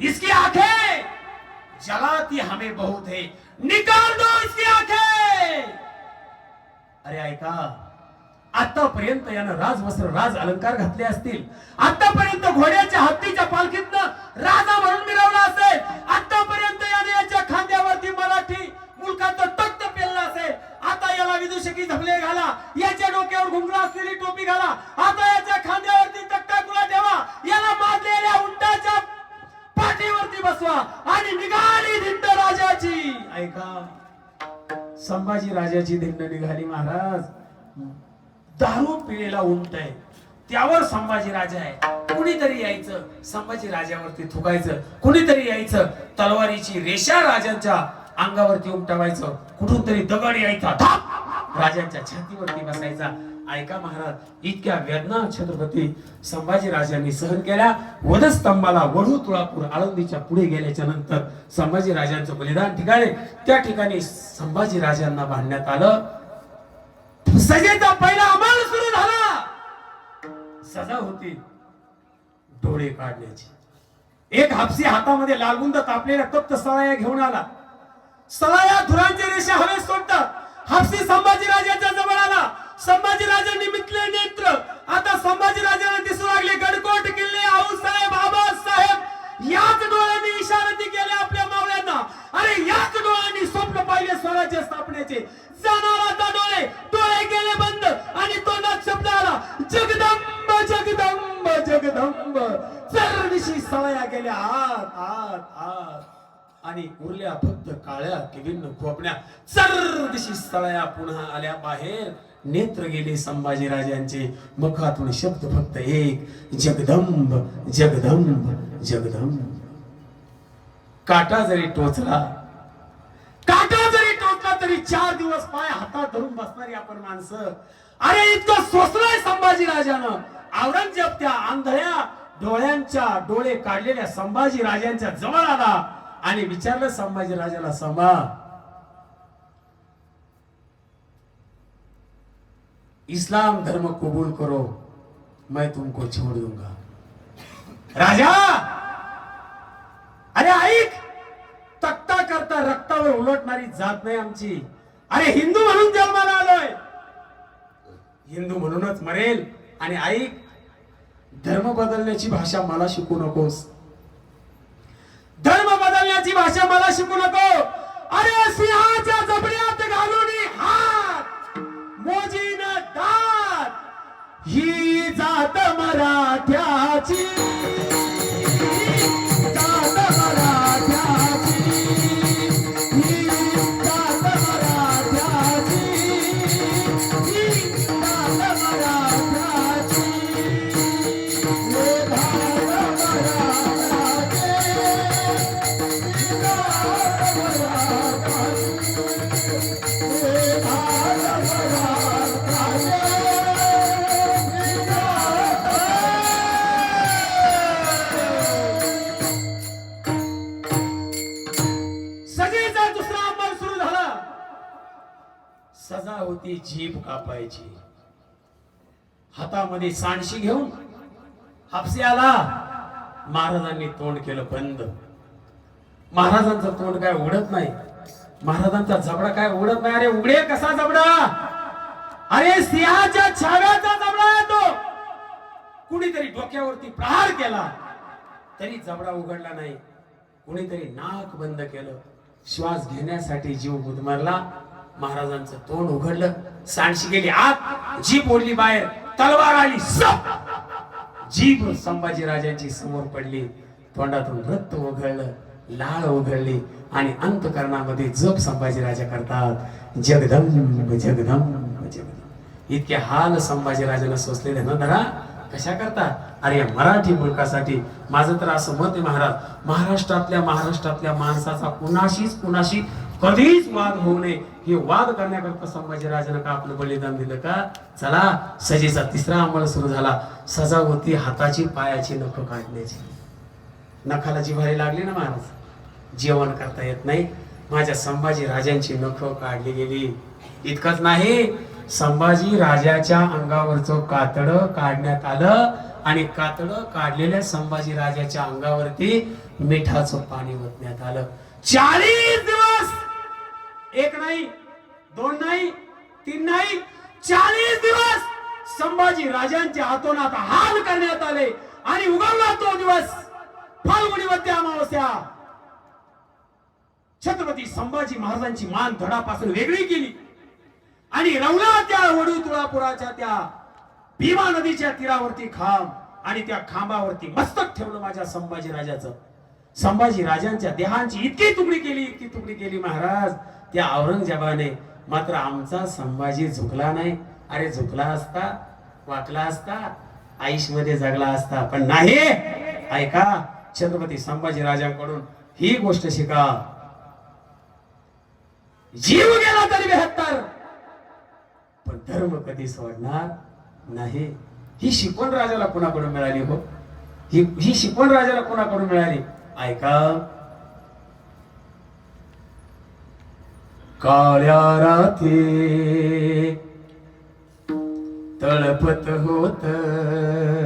इसकी आंखें जलाती हमें बहुत है, निकाल दो इसकी आंखें. अरे ऐका, आतापर्यंत यानं राजवस्त्र राज अलंकार घातले असतील, आतापर्यंत घोड्याच्या हत्तीच्या पालखीतनं राजा म्हणून मिरवला असेल, आतापर्यंत याने याच्या खांद्यावरती मराठी मुलखाचं तख्त पेललं असेल, आता याला विदूषकी झबले घाला, याच्या डोक्यावर घुंगरू असलेली टोपी घाला, आता याच्या खांद्यावरती तख्ता कुला ठेवा, याला मारलेल्या उंटाच्या पाठीवरती बसवा आणि निघाली धिंड राजाची. ऐका, संभाजी राजाची धिंड निघाली महाराज. दारू पिलेला उंट आहे, त्यावर संभाजी राजा आहे. कुणीतरी यायचं संभाजी राजावरती थुकायचं, कुणीतरी यायचं तलवारीची रेषा राजांच्या अंगावरती उमटवायचं, कुठून तरी दगड यायचा धाप राजांच्या छातीवरती बसायचा. ऐका महाराज, इतक्या वेदना छत्रपती संभाजी राजांनी सहन केल्या. वधस्तंभाला वढू तुळापूर आळंदीच्या पुढे गेल्याच्या नंतर संभाजी राजांचं बलिदान ठिकाणी, त्या ठिकाणी संभाजी राजांना बांधण्यात आलं. सजेचा पहिला अंमल सुरू झाला. सजा होती डोळे काढण्याची. एक हापसी हातामध्ये लालगुंद तापलेल्या तप्त सळाया घेऊन आला. सळाया धुरांचे रेषा हवेत सोडतात. हापसी संभाजी राजाच्या जवळ आला. संभाजी राजांनी मिटले नेत्र. आता संभाजी राजांना दिसू लागले गडकोट किल्ले, आऊसाहेब, आबासाहेब. याच डोळ्यांनी इशारती केल्या आपल्या मावळ्यांना. अरे याच डोळ्यांनी स्वप्न पाहिले स्वराज्य स्थापनेचे. जाणार आता डोळे, डोळे गेले बंद आणि तोंडात शब्द आला जगदंब जगदंब जगदंब. चरदिशी सळया गेल्या आत आत आत आणि उरल्या फक्त काळ्या किविन्न खोपण्या. चरदिशी सळया पुन्हा आल्या बाहेर. नेत्र गेले संभाजी राजांचे. मुखातून शब्द फक्त एक, जगदंब जगदंब जगदंब. काटा जरी टोचला, काटा जरी टोचला तरी 4 दिवस पाय हातात धरून बसणारी आपण माणसं. अरे इतकं सोसलंय संभाजी राजानं. औरंगजेब त्या आंधळ्या डोळ्यांच्या डोळे काढलेल्या संभाजी राजांच्या जवळ आला आणि विचारलं संभाजी राजाला, संभा इस्लाम धर्म कबूल करो, मैं तुमको छोड़ दूंगा. राजा, अरे ऐक, तक्ता करता रक्तावर उलटणारी जात नाही आमची. अरे हिंदू म्हणून जन्माला आलोय, हिंदू म्हणूनच मरेल. आणि ऐक, धर्म बदलण्याची भाषा मला शिकू नकोस. धर्म बदलण्याची भाषा मला शिकू नको. अरे सिंहाच्या जबड्यात घालून हात, मोजीन दात, ही जात मराठ्याची, जात मराठ्याची, ही जात मराठ्याची, ही जात मराठ्याची. सजा होती जीभ कापायची. हातामध्ये सांडशी घेऊन हापसी आला. महाराजांनी तोंड केलं बंद. महाराजांचं तोंड काय उघडत नाही, महाराजांचा जबडा काय उघडत नाही. अरे उघडे कसा जबडा? अरे सिंहाच्या छाव्याचा जबडा आहे तो. कुणीतरी डोक्यावरती प्रहार केला तरी जबडा उघडला नाही. कुणीतरी नाक बंद केलं, श्वास घेण्यासाठी जीव गुदमरला. महाराजांचं तोंड उघडलं, सांडशी गेली आत, जीभ ओढली बाहेर, तलवार आली, जीभ संभाजी राजांची समोर पडली. तोंडातून रक्त ओघळलं, लाळ ओघळली आणि अंतकरणामध्ये जप संभाजी राजा करतात, जगदंब जगदंब जगदंब. इतके हाल संभाजी राजांना सोसलेले ना धरा कशा करतात. अरे मराठी मुलकासाठी माझं तर असं मत आहे महाराज, महाराष्ट्रातल्या माणसाचा कुणाशी कधीच वाद होऊ नये. हे वाद करण्याकरता संभाजी राजानं का आपलं बलिदान दिलं का? चला, सजेचा 3रा अंमल सुरू झाला. सजा होती हाताची पायाची नख काढण्याची. नखाला जिव्हारी लागली ना महाराज, जेवण करता येत नाही. माझ्या संभाजी राजांची नख काढली गेली. इतकंच नाही, संभाजी राजाच्या अंगावरचं कातड काढण्यात आलं आणि कातडं काढलेल्या संभाजी राजाच्या अंगावरती मिठाचं पाणी ओतण्यात आलं. 40 दिवस, एक नाही, दोन नाही, तीन नाही, 40 दिवस संभाजी राजांच्या हातोनात हाल करण्यात आले. आणि उगवला तो दिवस फाल्गुनी वद्य अमावस्या. छत्रपती संभाजी महाराजांची मान धडापासून वेगळी केली आणि रवला त्या वडू तुळापुराच्या त्या भीमा नदीच्या तीरावरती खांब आणि त्या खांबावरती मस्तक ठेवलं माझ्या संभाजी राजाचं. संभाजी राजांच्या देहांची इतकी तुकडी केली महाराज त्या औरंगजेबाने. मात्र आमचा संभाजी झुकला नाही. अरे झुकला असता, वाकला असता, आयुष मध्ये जगला असता, पण नाही. ऐका, छत्रपती संभाजी राजांकडून ही गोष्ट शिका. जीव गेला तरी 72, पण धर्म कधी सोडणार नाही. ही शिकवण राजाला कोणाकडून मिळाली हो? ही शिकवण राजाला कोणाकडून मिळाली? ऐका, काळ्या रात्री तळपत होत